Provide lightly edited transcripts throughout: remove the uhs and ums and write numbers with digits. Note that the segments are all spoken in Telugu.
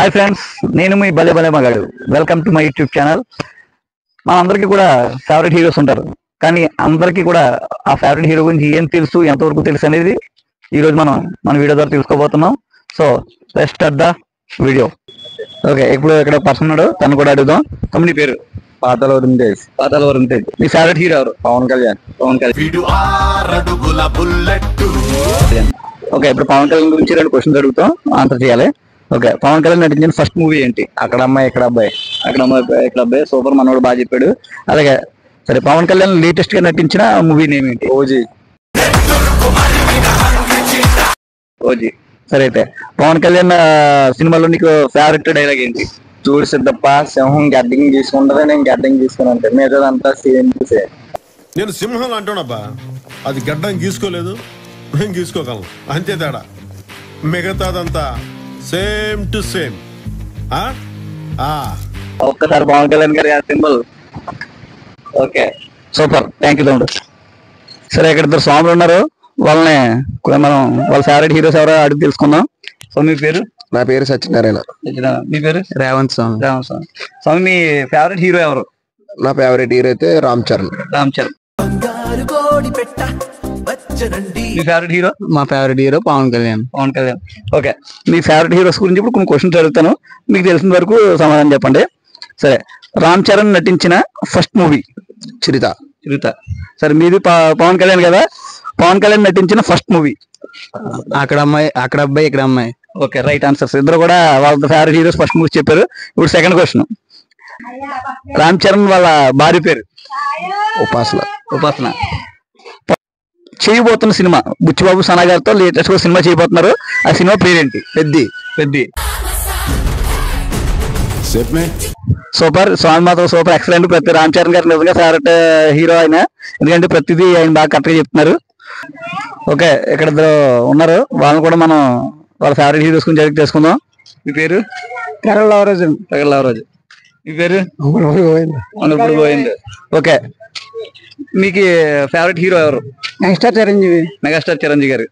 హాయ్ ఫ్రెండ్స్, నేను మీ భలే భలే మగాడు. Welcome to my YouTube channel. మనందరికీ కూడా ఫేవరెట్ హీరోస్ ఉంటారు, కానీ అందరికీ కూడా ఆ ఫేవరెట్ హీరో గురించి ఏం తెలుసు, ఎంతవరకు తెలుసు అనేది ఈరోజు మన వీడియో ద్వారా తెలుసుకోబోతున్నాం. So let's start the video. Okay, ఇప్పుడు ఇక్కడ పర్సన్ ఉన్నాడు, తను కూడా అడుగుదాం. నీ పేరు? పాతాల వరుణ్ తేజ్. మీ ఫేవరెట్ హీరో ఎవరు? పవన్ కళ్యాణ్. ఓకే, ఇప్పుడు పవన్ కళ్యాణ్ గురించి 2 క్వశ్చన్స్ అడుగుతాం, ఆన్సర్ చేయాలి. ఓకే, పవన్ కళ్యాణ్ నటించిన ఫస్ట్ మూవీ ఏంటి? అక్కడ అమ్మాయి ఇక్కడ అబ్బాయి. ఇక్కడ అబ్బాయి. సూపర్, మనోడు బాగా చెప్పాడు. అలాగే సరే, పవన్ కళ్యాణ్ లేటెస్ట్ గా నటించిన మూవీ నేమ్ ఏంటి? ఓజీ. సరే, అయితే పవన్ కళ్యాణ్ సినిమాలో నీకు ఫేవరెట్ డైలాగ్ ఏంటి? చూడు సిద్ధప్ప, సింహం గడ్డింగ్ తీసుకుంటది, నేను గడ్డింగ్ తీసుకుని మిగతాదంతా సేమ్ టు సేమ్. నేను సింహం అంటున్నాబ్బా, అది గడ్డం గీసుకోలేదు, నేను గీసుకోగలను, అంతే తేడా. మిగతాదంతా సేమ్ టు సేమ్. ఒక్కసారి పవన్ కళ్యాణ్ గారి symbol. Okay, super, thank you తమ్ముడు. సరే, ఇక్కడ 2 స్వాములు ఉన్నారు, వాళ్ళని మనం వాళ్ళ ఫేవరెట్ హీరోస్ ఎవరో అడిగి తెలుసుకుందాం. సో మీ పేరు? నా పేరు సత్యనారాయణ. మీ పేరు? రేవంత్ స్వామి. స్వామి, మీ ఫేవరెట్ హీరో ఎవరు? నా ఫేవరెట్ హీరో అయితే రామ్ చరణ్. మీ ఫేవరెట్ హీరో? మా favourite hero Pawan Kalyan. Okay, మీ ఫేవరెట్ హీరోస్ గురించి ఇప్పుడు కొన్ని క్వశ్చన్స్ అడుగుతాను, మీకు తెలిసిన వరకు సమాధానం చెప్పండి. సరే, రామ్ చరణ్ నటించిన ఫస్ట్ మూవీ? చిరుత. సరే, మీది పవన్ కళ్యాణ్ కదా, పవన్ కళ్యాణ్ నటించిన ఫస్ట్ మూవీ? అక్కడ అమ్మాయి అక్కడ అబ్బాయి ఇక్కడ అమ్మాయి. Okay, right answers. ఇద్దరు కూడా వాళ్ళ ఫేవరెట్ హీరోస్ ఫస్ట్ మూవీ చెప్పారు. ఇప్పుడు సెకండ్ క్వశ్చన్. రామ్ చరణ్ వాళ్ళ భార్య పేరు? ఉపాసన. చేయబోతున్న సినిమా బుచ్చిబాబు సనా గారితో లేటెస్ట్ గా సినిమా చేయబోతున్నారు, ఆ సినిమా పేరేంటి? పెద్ది. సూపర్, స్వామి మాత్రం సూపర్, ఎక్సలెంట్. ప్రతి రామ్ చరణ్ గారు నిజంగా ఫేవరెట్ హీరో ఆయన, ఎందుకంటే ప్రతిదీ ఆయన బాగా కరెక్ట్ గా చెప్తున్నారు. ఓకే, ఇక్కడ 2 ఉన్నారు, వాళ్ళని కూడా మనం వాళ్ళ ఫేవరెట్ హీరోస్ గురించి అడిగి తెలుసుకుందాం. మీ పేరు? కరళరాజు. మీ పేరు? గోవింద్. ఓకే, మీకు ఫేవరెట్ హీరో ఎవరు? మెగాస్టార్ చిరంజీవి గారు.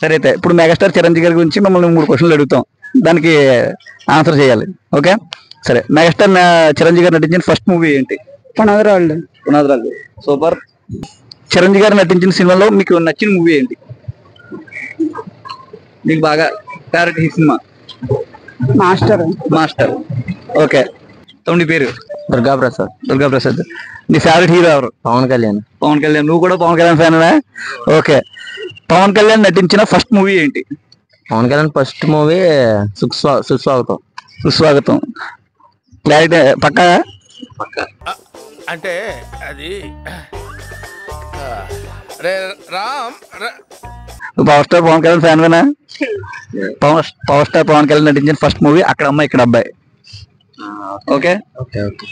సరే, అయితే ఇప్పుడు మెగాస్టార్ చిరంజీవి గారి గురించి మిమ్మల్ని 3 క్వశ్చన్లు అడుగుతాం, దానికి ఆన్సర్ చేయాలి. ఓకే, సరే, మెగాస్టార్ చిరంజీవి గారు నటించిన ఫస్ట్ మూవీ ఏంటి? పునాదిరాళ్ళు. సూపర్. చిరంజీవి గారు నటించిన సినిమాలో మీకు నచ్చిన మూవీ ఏంటి? మీకు బాగా ఫేవరెట్ ఈ సినిమా? మాస్టర్. ఓకే, తమ్ముడి పేరు? దుర్గాప్రసాద్. నీ ఫేవరెట్ హీరో ఎవరు? పవన్ కళ్యాణ్. నువ్వు కూడా పవన్ కళ్యాణ్ ఫ్యానా? ఓకే, పవన్ కళ్యాణ్ నటించిన ఫస్ట్ మూవీ ఏంటి? Pawan Kalyan first movie Suswagatham. Clarity పక్కా? అంటే అది power star Pawan Kalyan fan? Power star Pawan Kalyan నటించిన ఫస్ట్ మూవీ అక్కడ అమ్మాయి ఇక్కడ అబ్బాయి. ఓకే,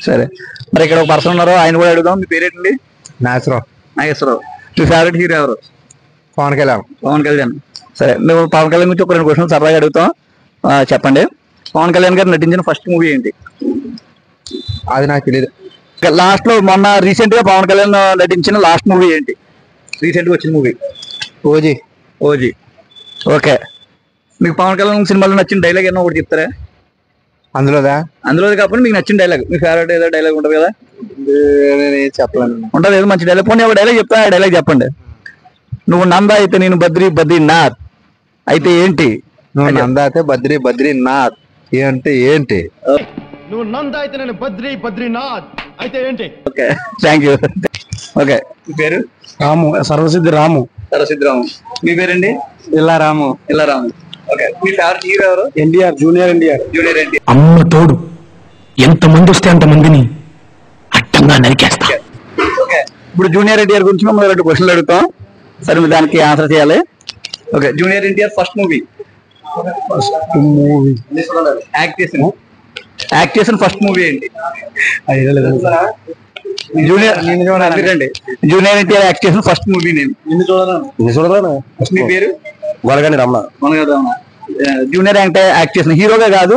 సరే, మరి ఇక్కడ ఒక పర్సన్ ఉన్నారు, ఆయన కూడా అడుగుదాం. మీ పేరేంటండి? నాగేశ్వరరావు. మీ ఫేవరెట్ హీరో ఎవరు? పవన్ కళ్యాణ్. సరే, మేము పవన్ కళ్యాణ్ గురించి ఒక 2 క్వశ్చన్స్ సరదాగా అడుగుతాం, చెప్పండి. పవన్ కళ్యాణ్ గారు నటించిన ఫస్ట్ మూవీ ఏంటి? అది నాకు తెలియదు. లాస్ట్ లో మొన్న రీసెంట్ గా పవన్ కళ్యాణ్ నటించిన లాస్ట్ మూవీ ఏంటి? రీసెంట్ గా వచ్చిన మూవీ? ఓజీ. ఓకే, మీకు పవన్ కళ్యాణ్ సినిమాలో నచ్చిన డైలాగ్ ఏమో ఒకటి చెప్తారా? అందులోది కాకుండా మీకు నచ్చిన డైలాగ్, మీ ఫేవరెట్ ఏదో డైలాగ్ ఉంటుంది కదా? చెప్పలేను. ఉంటుంది ఏదో మంచి డైలాగ్. పోనీ ఒక డైలాగ్ చెప్తా, ఆ డైలాగ్ చెప్పండి. నువ్వు నందా అయితే నేను బద్రీనాథ్ అయితే ఏంటి? నువ్వు నందా అయితే బద్రీనాథ్ ఏంటి? నువ్వు నంద అయితే నేను బద్రీనాథ్ అయితే ఏంటి? Okay, thank you. ఓకే, మీ పేరు? సర్వసిద్ధి రాము. మీ పేరండి? ఇల్లారాము. ఓకే, మీ ఫేవరెట్ హీరో ఎవరు? జూనియర్ ఎన్టీఆర్. అమ్మ తోడు ఎంత మంది వస్తే అంత మందిని అడ్డంగా నరికేస్తా. ఓకే, ఇప్పుడు జూనియర్ ఎన్టీఆర్ గురించి మనం 2 క్వశ్చన్లు అడుగుతాం, సరే మీరు దానికి ఆన్సర్ చేయాలి. Okay, junior NTR first movie act చేసిన ఫస్ట్ మూవీ ఏంటి? జూనియర్ ఎన్టీఆర్ యాక్ట్ చేసిన ఫస్ట్ మూవీ నేమ్? మీ పేరు? వరగని రమణ. జూనియర్ ఎన్టీఆర్ యాక్ట్ చేసిన, హీరోగా కాదు,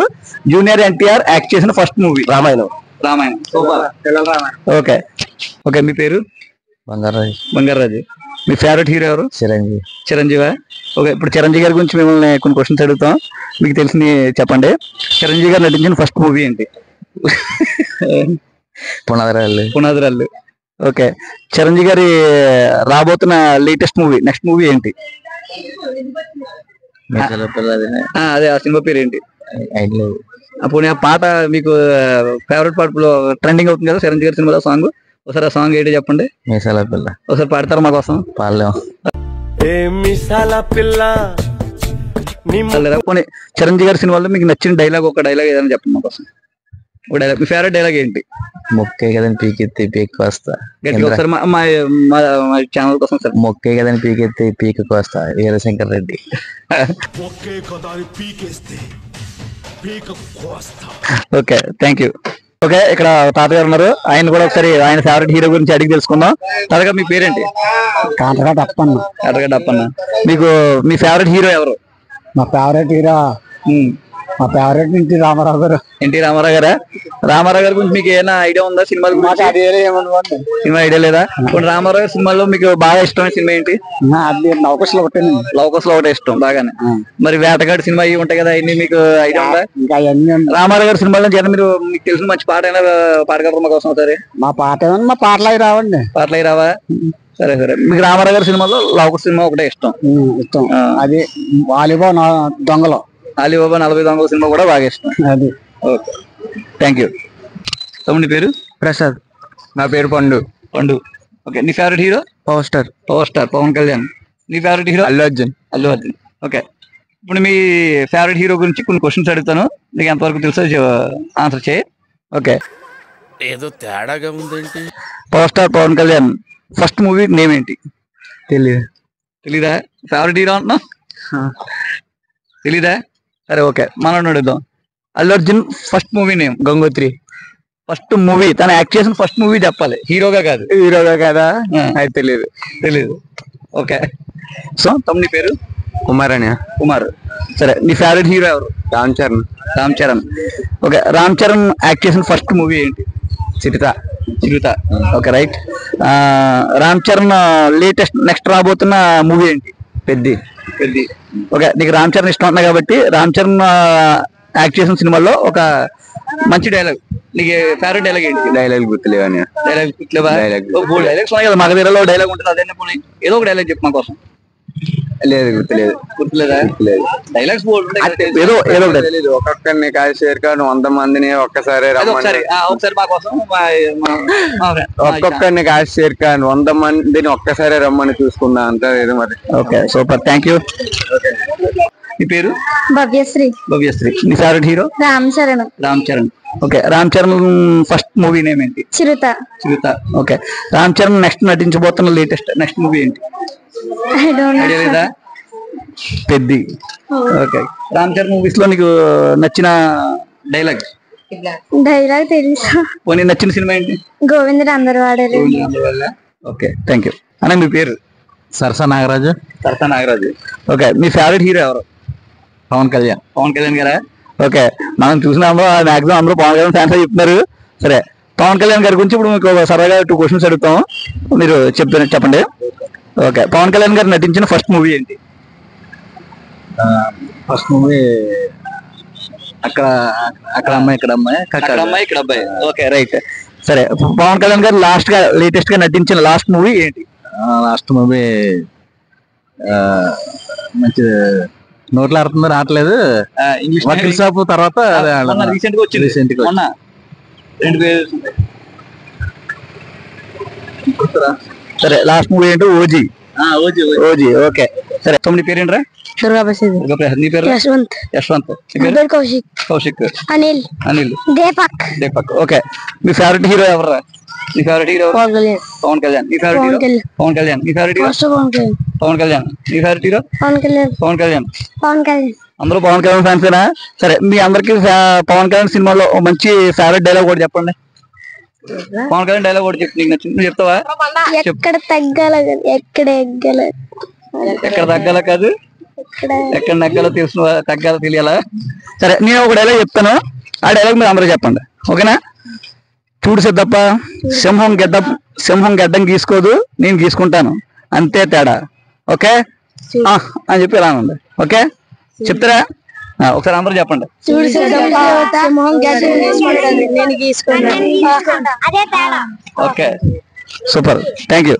జూనియర్ ఎన్టీఆర్ యాక్ట్ చేసిన ఫస్ట్ మూవీ? రామాయణం. ఓకే, మీ పేరు? బంగారాజు. మీ ఫేవరెట్ హీరో ఎవరు? చిరంజీవి. చిరంజీవి. ఓకే, ఇప్పుడు చిరంజీవి గారి గురించి మిమ్మల్ని కొన్ని క్వశ్చన్స్ అడుగుతాం, మీకు తెలిసింది చెప్పండి. చిరంజీవి గారు నటించిన ఫస్ట్ మూవీ ఏంటి? పునాదిరాళ్ళు. ఓకే, చిరంజీవి గారి రాబోతున్న లేటెస్ట్ మూవీ, నెక్స్ట్ మూవీ ఏంటి? అదే ఆ సినిమా పేరు ఏంటి? అప్పుడు ఆ పాట మీకు ఫేవరెట్ పాటలో ట్రెండింగ్ అవుతుంది కదా చిరంజీవి గారి సినిమాలో సాంగ్, ఒకసారి ఆ సాంగ్ ఏంటి చెప్పండి. మీసాల పిల్ల. ఒకసారి పాడతారా మా కోసం? చిరంజీవి గారి సినిమాలో మీకు నచ్చిన డైలాగ్, ఒక డైలాగ్ ఏదైనా చెప్పండి మా కోసం. ఒక డైలాగ్, మీ ఫేవరెట్ డైలాగ్ ఏంటి? మొక్కే కదని పీకెత్తి పీకి వస్తా. ఒకసారి మా ఛానల్ కోసం సార్. మొక్కే కదని పీకెత్తి పీకి వస్తా, Veerashankar Reddy. Okay, thank you. Okay, ఇక్కడ తాతగారు ఉన్నారు, ఆయన కూడా ఒకసారి ఆయన ఫేవరెట్ హీరో గురించి అడిగి తెలుసుకుందాం. తాతగారు మీ పేరేంటి? కాటగడ్డ అప్పన్న. మీకు మీ ఫేవరెట్ హీరో ఎవరు? మా ఫేవరెట్ హీరో మా ఫేవరెట్ ఎన్టీ రామారావు గారు. ఎన్టీ రామారావు గారా? రామారావు గారి గురించి మీకు ఏమైనా ఐడియా ఉందా? సినిమాల గురించి సినిమా ఐడియా లేదా? ఇప్పుడు రామారావు గారి సినిమాలో మీకు బాగా ఇష్టమైన సినిమా ఏంటి? లవకుశలో ఒకటే ఇష్టం బాగానే. మరి వేటగాడి సినిమా ఇవి ఉంటాయి కదా, అన్ని మీకు ఐడియా ఉందా? ఇంకా అవన్నీ రామారావు గారి సినిమాలో జనం మీరు మీకు తెలిసిన మంచి పాట అయినా పాడగలరు మా కోసం ఒకసారి? మా పాట ఏమన్నా మా పాటలు అవి రావండి. పాటలు అవి రావా? సరే సరే, మీకు రామారావు గారి సినిమాలో లవకుశ సినిమా ఒకటే ఇష్టం. అది వాలీబాల్ దొంగలు, అలీబాబా 40 దొంగల సినిమా కూడా బాగా ఇష్టం. అది. Okay, thank you. తమ్ముడి పేరు? ప్రసాద్. నా పేరు పండు. ఓకే, నీ favourite hero? Power star Pawan Kalyan. నీ favourite hero? Allu Arjun. Okay, ఇప్పుడు మీ ఫేవరెట్ హీరో గురించి కొన్ని క్వశ్చన్స్ అడుగుతాను, నీకు ఎంతవరకు తెలుసో ఆన్సర్ చేయి. ఓకే, ఏదో తేడాగా ఉందేంటి? Power star Pawan Kalyan first movie name ఏంటి? తెలీదా? ఫేవరెట్ హీరో అంటున్నా, తెలీదా? సరే ఓకే, మనం అడుగుదాం. Allu Arjun first movie name? Gangotri. First movie తను యాక్ట్ చేసిన ఫస్ట్ మూవీ చెప్పాలి, హీరోగా కాదు. కదా? అది తెలీదు. ఓకే, సో తమ్ముడి పేరు? కుమార్. సరే, నీ ఫేవరెట్ హీరో ఎవరు? రామ్ చరణ్. ఓకే, రామ్ చరణ్ యాక్ట్ చేసిన ఫస్ట్ మూవీ ఏంటి? Chirutha. Okay, right. Ram Charan latest next రాబోతున్న మూవీ ఏంటి? పెద్ది. ఓకే, నీకు రామ్ చరణ్ ఇష్టం ఉన్నా కాబట్టి రామ్ చరణ్ యాక్ట్ చేసిన సినిమాలో ఒక మంచి డైలాగ్, నీకు ఫేవరెట్ డైలాగ్ ఏంటి? డైలాగ్ గుర్తులేవా? డైలాగ్స్ ఉన్నాయి కదా, మగధీరలో డైలాగ్ ఉంటుంది, అదే ఏదో ఒక డైలాగ్ చెప్పు మా కోసం. లేదు, గుర్తులేదా? డైలాగ్స్ ఏదో ఒక్కొక్కరిని కాదు చేరుకాను 100 మందిని ఒక్కసారి ఒకసారి మా కోసం ఒక్కొక్కరిని కాదు చేరుకాను 100 మందిని ఒక్కసారి రమ్మని చూసుకున్నా అంతా ఏదో మరి. Okay, super, thank you. నీ పేరు? భవ్యశ్రీ. నీ favourite hero? Ram Charan. Okay, Ram Charan first movie name ఏంటి? చిరుత. ఓకే, రామ్ చరణ్ నెక్స్ట్ నటించబోతున్న లేటెస్ట్ నెక్స్ట్ మూవీ ఏంటి? ఐడియా లేదా? పెద్ది. ఓకే, రామ్ చరణ్ మూవీస్ లో నీకు నచ్చిన డైలాగ్ తెలుసు. పోనీ నచ్చిన సినిమా ఏంటి? గోవిందుడు అందరు వాడారు. Okay, thank you. అన్న మీ పేరు? సరసా నాగరాజు. ఓకే, మీ ఫేవరెట్ హీరో ఎవరు? పవన్ కళ్యాణ్ గారా? ఓకే, మనం చూసిన మాక్సిమం అందరూ పవన్ కళ్యాణ్ ఫ్యాన్స్ చెప్తున్నారు. సరే, పవన్ కళ్యాణ్ గారి గురించి ఇప్పుడు మీకు సరదాగా 2 క్వశ్చన్స్ అడుగుతాం, మీరు చెప్పండి. ఓకే, పవన్ కళ్యాణ్ గారు నటించిన ఫస్ట్ మూవీ ఏంటి? ఫస్ట్ మూవీ అక్కడ అమ్మాయి ఇక్కడ అబ్బాయి. Okay, right. సరే, పవన్ కళ్యాణ్ గారు లేటెస్ట్ గా నటించిన లాస్ట్ మూవీ ఏంటి? లాస్ట్ మూవీ మంచి నోట్లో ఆడుతుందో రావట్లేదు, వకీల్ షాప్ తర్వాత రీసెంట్ గా వచ్చింది. సరే, లాస్ట్ మూవీ ఏంటి? ఓజీ. ఓకే, సరే, తమ్ముడి పేరేంట్రా? నీ పేరు? యశ్వంత్. కౌశిక్. అనిల్. దీపక్. ఓకే, మీ ఫేవరెట్ హీరో ఎవరు? నీ ఫేవరెట్ హీరో? పవన్ కళ్యాణ్. నీ ఫేవరెట్ హీరో? పవన్ కళ్యాణ్. నీ ఫేవరెట్ హీరో? పవన్ కళ్యాణ్. నీ ఫేవరెట్ హీరో? పవన్ కళ్యాణ్. అందరూ పవన్ కళ్యాణ్ ఫ్యాన్సేనా? సరే, మీ అందరికి పవన్ కళ్యాణ్ సినిమాలో మంచి ఫేవరెట్ డైలాగ్ కూడా చెప్పండి. పవన్ కళ్యాణ్ డైలాగ్ కూడా చెప్పి నీకు నచ్చింది, నువ్వు చెప్తావా? ఎక్కడ తగ్గాల ఎక్కడ తగ్గాల కాదు, ఎక్కడ నగ్గాలో తెలుసు, తగ్గాలో తెలియాలా? సరే, నేను ఒక డైలాగ్ చెప్తాను, ఆ డైలాగ్ మీరు అందరూ చెప్పండి, ఓకేనా? చూడు సిద్ధప్ప, సింహం గడ్డం గీసుకోదు, నేను గీసుకుంటాను. అంతే తేడా. ఓకే అని చెప్పి ఇలా ఉంది. ఓకే చెప్తారా? ఒకసారి అందరూ చెప్పండి. చూడు సింహం గడ్డం గీసుకుంటుంది, నేను గీసుకుంటాను. Okay super, thank you.